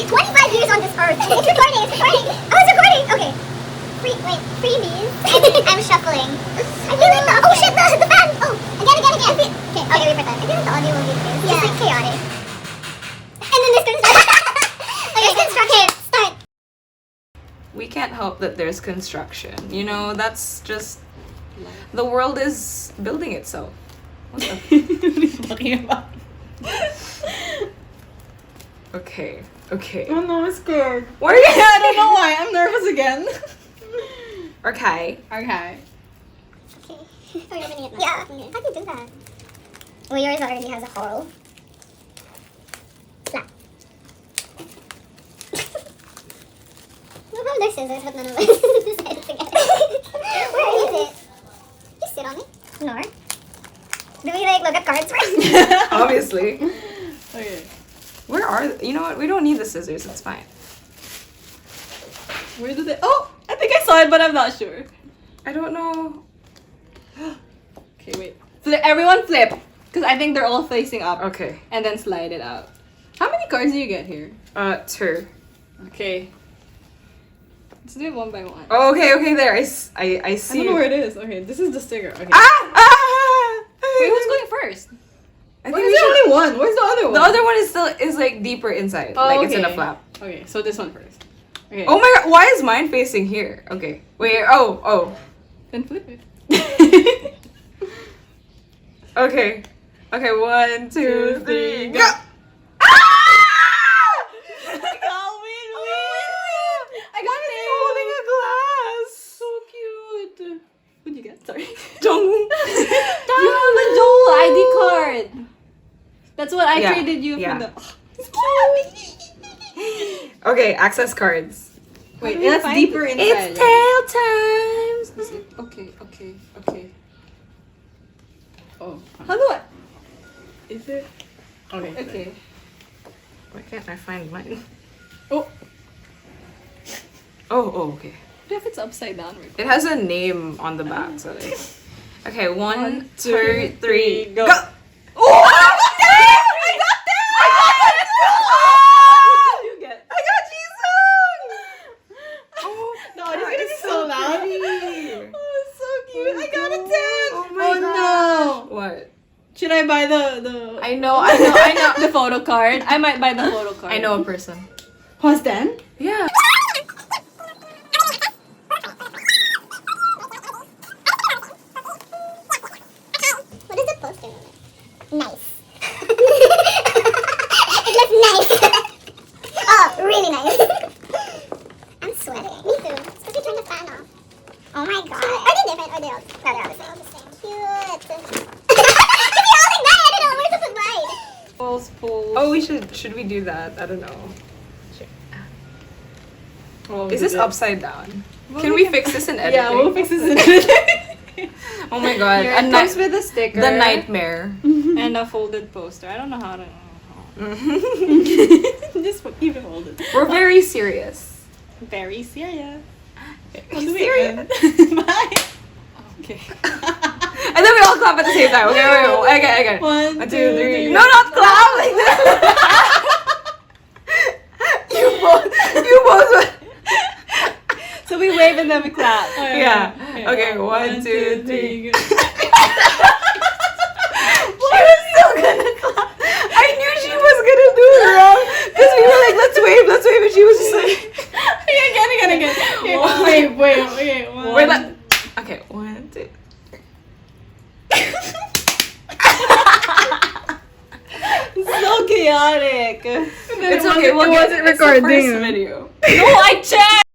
see 25 years on this earth. It's recording, it's recording. Oh, it's recording. Okay. Freebies. I'm shuffling. I feel like oh shit, the fan. Oh, again. Okay, we pretend. I feel like the audio will be this. Yeah. It's like chaotic. And then there's construction. There's construction. Start. We can't help that there's construction. You know, that's just the world is building itself. What the What are you talking about? Okay. Oh no, I'm scared. Why are you I don't know why. I'm nervous again. Okay. Okay. Okay. Oh, you're opening it now. Yeah. Okay. How do you do that? Well, yours already has a hole. Slap. No problem, there's scissors, but none of us decided together. Where is it? You sit on it? Nor? Do we like look at cards first? Obviously. Okay. Where are you know what? We don't need the scissors. It's fine. Where did they? Oh, I think I saw it, but I'm not sure. I don't know. Okay, wait. Flip. Everyone flip, because I think they're all facing up. Okay. And then slide it out. How many cards do you get here? 2. Okay. Let's do it one by one. Oh, okay, there. I I see. don't know where it is. Okay, this is the sticker. Okay. Ah! Wait, who's going first? I Why think is we there should. only one? Where's the other one? The other one is like deeper inside. Oh, like it's in a okay. flap. Okay, so this one first. Okay. Oh my god, why is mine facing here? Okay. Wait, oh. Then flip it. Okay. Okay, 1, 2, 3, go! I got it. Holding a glass. So cute. What'd you get? Sorry. Don't. You have a Joel ID card. That's what I Yeah, traded you yeah. for the. Okay, access cards. Wait, do we that's find deeper it? inside. It's tail times. Okay. Oh. How do I? Is it? Okay. Okay. Why can't I find mine? Oh. Oh, okay. What if it's upside down? It has a name on the back, so like. Okay, 1, 1, 2, 2, 3, go. go! Oh! I got that! What did you get? I got Jisung! Oh, No, it's gonna be so loud. Oh, it's so cute. I got a 10. Oh my no. What? Should I buy the? I know. The photo card. I might buy the photo card. I know a person. Pause then. Yeah. What is the poster on it? Nice. It looks nice. Oh, really nice. I'm sweating. Me too. It's because you turned the fan off. Oh my god. Are they different? Or they're all the same? Cute. If you're holding mine, I don't know where to put mine. Pulse. Oh, should we do that? I don't know. Oh, Is this upside down? Well, Can we fix this in editing? Yeah, we'll fix this in editing. Oh my god. Here, A it comes with a sticker. the nightmare. And a folded poster. I don't know how to. Just keep it folded. We're very serious. Very serious. Serious. Bye. Okay. And then we all clap at the same time. Okay, wait. Okay. 1, 1, 2, 2, 3. 3. No, not clap like that. You both. So we wave and then we clap. Yeah. Okay, 1, 2, 3. Go. She was still gonna clap. I knew she was gonna do it wrong. Because we were like, let's wave. And she was just like. Again. Okay, wait. Okay, one. Okay, 1, 2. It's so chaotic. It's okay. It wasn't recording. It's the first video. No, I checked.